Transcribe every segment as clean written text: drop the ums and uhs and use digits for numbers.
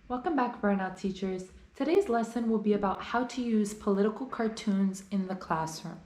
Welcome back, Burnout Teachers. Today's lesson will be about how to use political cartoons in the classroom.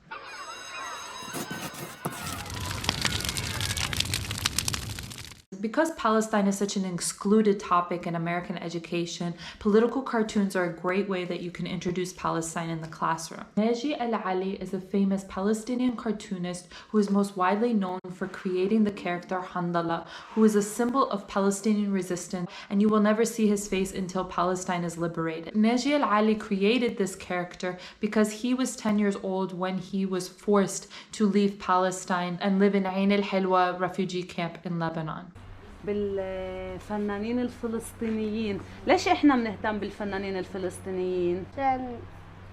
Because Palestine is such an excluded topic in American education, political cartoons are a great way that you can introduce Palestine in the classroom. Naji Al-Ali is a famous Palestinian cartoonist who is most widely known for creating the character Handala, who is a symbol of Palestinian resistance, and you will never see his face until Palestine is liberated. Naji Al-Ali created this character because he was 10 years old when he was forced to leave Palestine and live in Ain al-Hilwa refugee camp in Lebanon. بالفنانين الفلسطينيين، ليش احنا بنهتم بالفنانين الفلسطينيين؟ عشان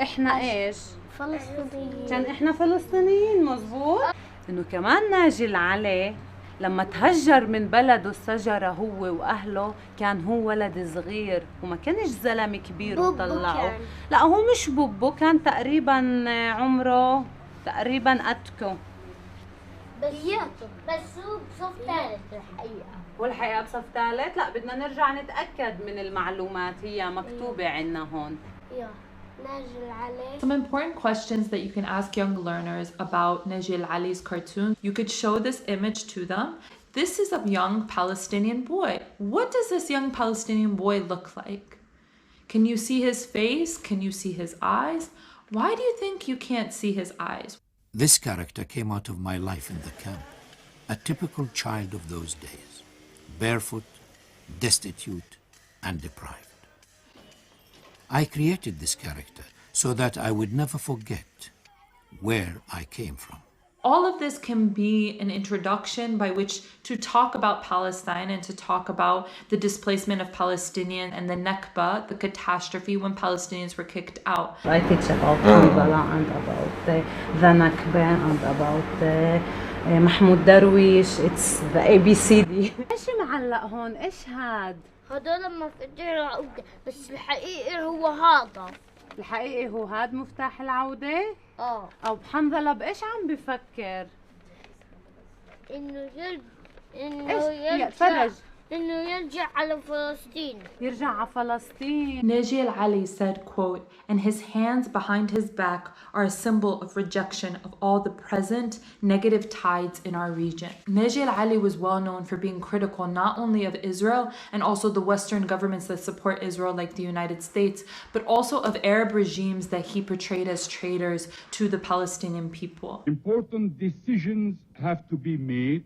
احنا ايش؟ فلسطينيين. عشان احنا فلسطينيين، مزبوط؟ انه كمان ناجي العلي لما تهجر من بلده الشجرة هو واهله كان هو ولد صغير وما كانش زلمة كبير وطلعه. لا هو مش بوبو، كان تقريبا عمره تقريبا قدكم. بس هو بصف ثالث الحقيقة. والحقيقة بصف ثالث؟ لا بدنا نرجع نتأكد من المعلومات، هي مكتوبة عنا هون. Naji Al-Ali. Some important questions that you can ask young learners about Naji Al-Ali's cartoon. You could show this image to them. This is a young Palestinian boy. What does this young Palestinian boy look like? Can you see his face? Can you see his eyes? Why do you think you can't see his eyes? This character came out of my life in the camp, a typical child of those days, barefoot, destitute, and deprived. I created this character so that I would never forget where I came from. All of this can be an introduction by which to talk about Palestine and to talk about the displacement of Palestinians and the Nakba, the catastrophe when Palestinians were kicked out. I teach about Handala and about the Nakba and about محمود درويش. It's the ABCD. ايش معلق هون؟ ايش هاد؟ هدول مفاتيح العودة، بس الحقيقي هو هذا. الحقيقي هو هاد مفتاح العودة؟ أو بحنظلة بإيش عم بفكر؟ إنه يرجع على فلسطين. يرجع على فلسطين. Naji Al-Ali said, quote, "And his hands behind his back are a symbol of rejection of all the present negative tides in our region." Naji Al-Ali was well known for being critical not only of Israel and also the Western governments that support Israel like the United States, but also of Arab regimes that he portrayed as traitors to the Palestinian people. Important decisions have to be made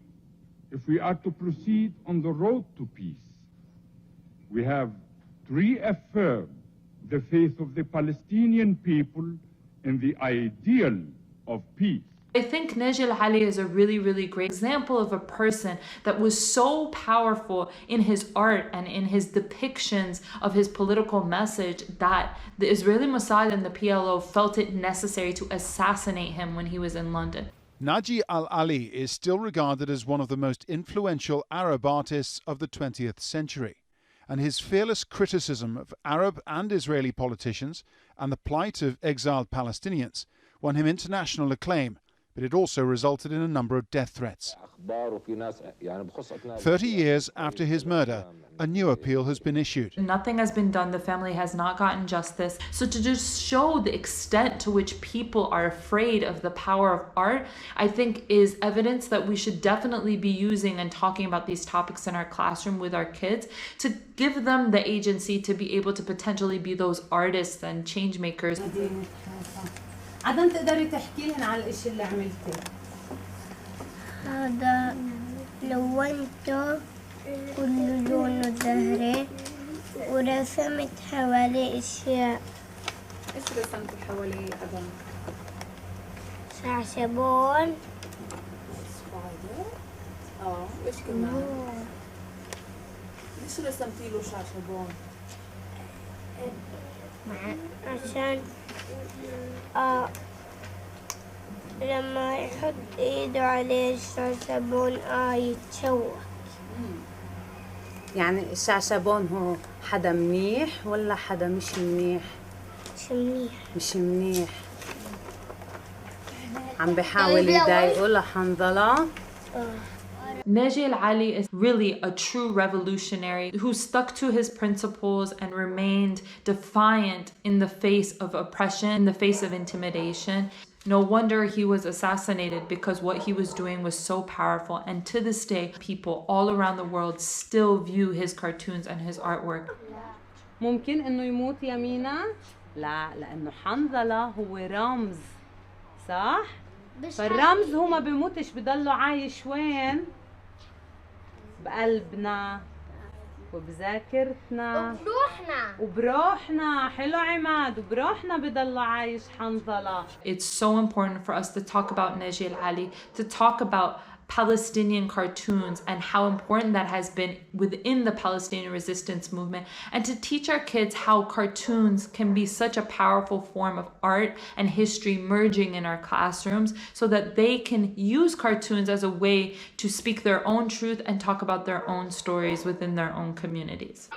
if we are to proceed on the road to peace. We have to reaffirm the faith of the Palestinian people in the ideal of peace. I think Naji Al-Ali is a really, really great example of a person that was so powerful in his art and in his depictions of his political message that the Israeli Mossad and the PLO felt it necessary to assassinate him when he was in London. Naji Al-Ali is still regarded as one of the most influential Arab artists of the 20th century, and his fearless criticism of Arab and Israeli politicians and the plight of exiled Palestinians won him international acclaim, but it also resulted in a number of death threats. 30 years after his murder, a new appeal has been issued. Nothing has been done. The family has not gotten justice. So to just show the extent to which people are afraid of the power of art, I think is evidence that we should definitely be using and talking about these topics in our classroom with our kids to give them the agency to be able to potentially be those artists and change makers. عدن تقدري تحكي لنا على الاشي اللي عملتيه؟ هذا لونته كل لونه زهري ورسمت حواليه اشياء. ايش رسمتي حواليه عدن؟ شعشبون. ايش كمان؟ ليش رسمتي له شعشبون؟ عشان لما يحط ايده عليه الشعشبون يتشوك. يعني الشعشبون هو حدا منيح ولا حدا مش منيح؟ مش منيح. مش منيح. عم بحاول يضايقه لحنظلة. Naji Al-Ali is really a true revolutionary who stuck to his principles and remained defiant in the face of oppression, in the face of intimidation. No wonder he was assassinated, because what he was doing was so powerful. And to this day, people all around the world still view his cartoons and his artwork. ممكن إنه يموت يا مينا؟ لا، لأنه حنظلة هو رمز، صح؟ فالرمز هو ما بيموتش، بضله عايش وين؟ بقلبنا وبذاكرتنا وبروحنا. حلو عماد، وبروحنا بضله عايش حنظلة. It's so important for us to talk about Naji Al-Ali, to talk about Palestinian cartoons and how important that has been within the Palestinian resistance movement, and to teach our kids how cartoons can be such a powerful form of art and history merging in our classrooms, so that they can use cartoons as a way to speak their own truth and talk about their own stories within their own communities.